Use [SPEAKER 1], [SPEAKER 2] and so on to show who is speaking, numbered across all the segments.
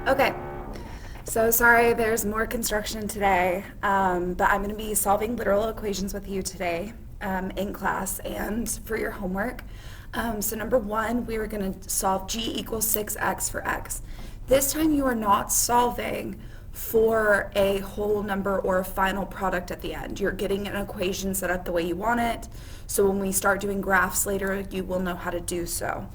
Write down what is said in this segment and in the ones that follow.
[SPEAKER 1] Okay, so sorry there's more construction today, but I'm going to be solving literal equations with you today in class and for your homework. So number one, we were going to solve g equals 6x for x. This time you are not solving for a whole number or a final product at the end. You're getting an equation set up the way you want it, so when we start doing graphs later, you will know how to do so.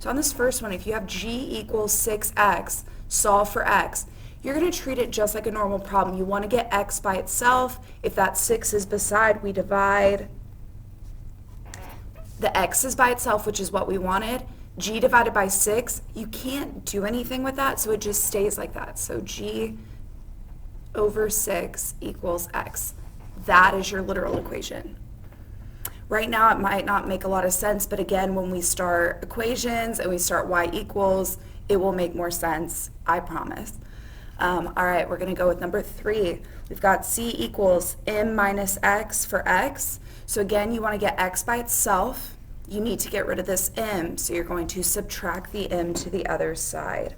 [SPEAKER 1] So on this first one, if you have g equals 6x, solve for x, you're going to treat it just like a normal problem. You want to get x by itself. If that 6 is beside, we divide. The x is by itself, which is what we wanted. G divided by 6, you can't do anything with that, so it just stays like that. So g over 6 equals x. That is your literal equation. Right now, it might not make a lot of sense, but again, when we start equations and we start y equals, it will make more sense, I promise. All right, we're going to go with number 3. We've got c equals m minus x for x. So again, you want to get x by itself. You need to get rid of this m, so you're going to subtract the m to the other side.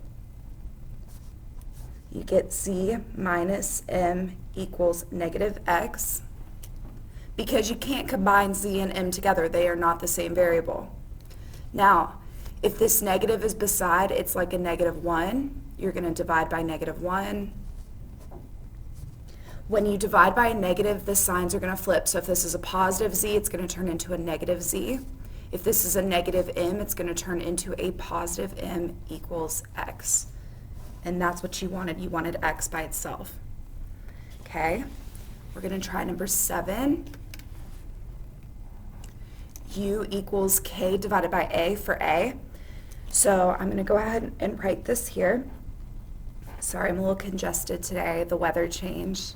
[SPEAKER 1] You get c minus m equals negative x. Because you can't combine z and m together, they are not the same variable. Now, if this negative is beside, it's like a negative 1. You're going to divide by negative 1. When you divide by a negative, the signs are going to flip. So if this is a positive z, it's going to turn into a negative z. If this is a negative m, it's going to turn into a positive m equals x. And that's what you wanted. You wanted x by itself. Okay, we're going to try number 7. U equals k divided by a for a. So I'm going to go ahead and write this here. Sorry, I'm a little congested today. The weather changed.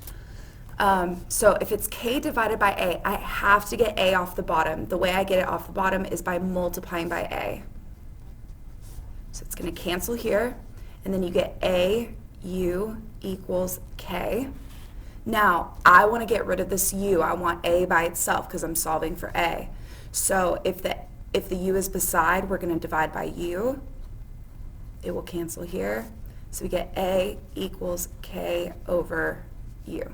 [SPEAKER 1] So if it's k divided by a, I have to get a off the bottom. The way I get it off the bottom is by multiplying by a. So it's going to cancel here, and then you get a u equals k. Now, I want to get rid of this u. I want a by itself because I'm solving for a. So if the u is beside, we're going to divide by u. It will cancel here. So we get a equals k over u.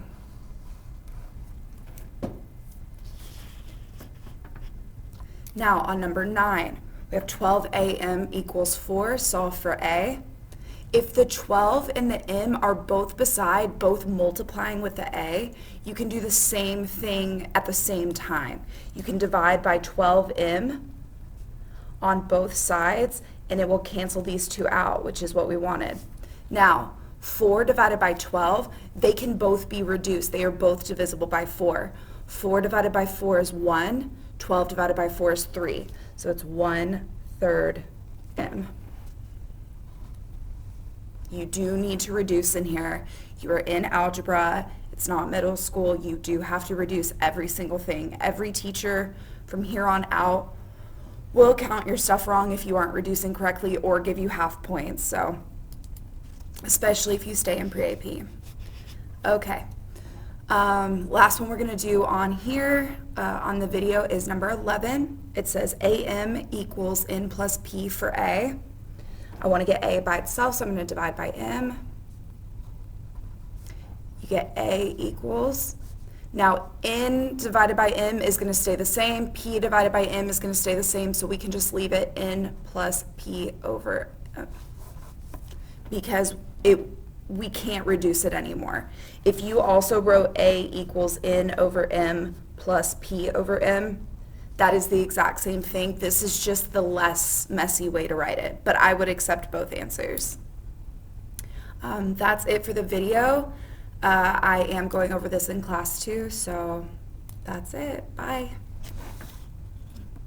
[SPEAKER 1] Now on number 9, we have 12am equals 4, solve for a. If the 12 and the m are both beside, both multiplying with the a, you can do the same thing at the same time. You can divide by 12m on both sides, and it will cancel these two out, which is what we wanted. Now, 4 divided by 12, they can both be reduced. They are both divisible by 4. 4 divided by 4 is 1. 12 divided by 4 is 3. So it's 1/3 m. You do need to reduce in here. You are in algebra. It's not middle school. You do have to reduce every single thing. Every teacher from here on out will count your stuff wrong if you aren't reducing correctly or give you half points. So, especially if you stay in pre-AP. Okay. Last one we're going to do on here, on the video, is number 11. It says AM equals N plus P for A. I want to get A by itself, so I'm going to divide by M. You get A equals. Now, N divided by M is going to stay the same. P divided by M is going to stay the same, so we can just leave it N plus P over M. Because we can't reduce it anymore. If you also wrote A equals N over M plus P over M, that is the exact same thing. This is just the less messy way to write it, but I would accept both answers. That's it for the video. I am going over this in class too, so that's it. Bye.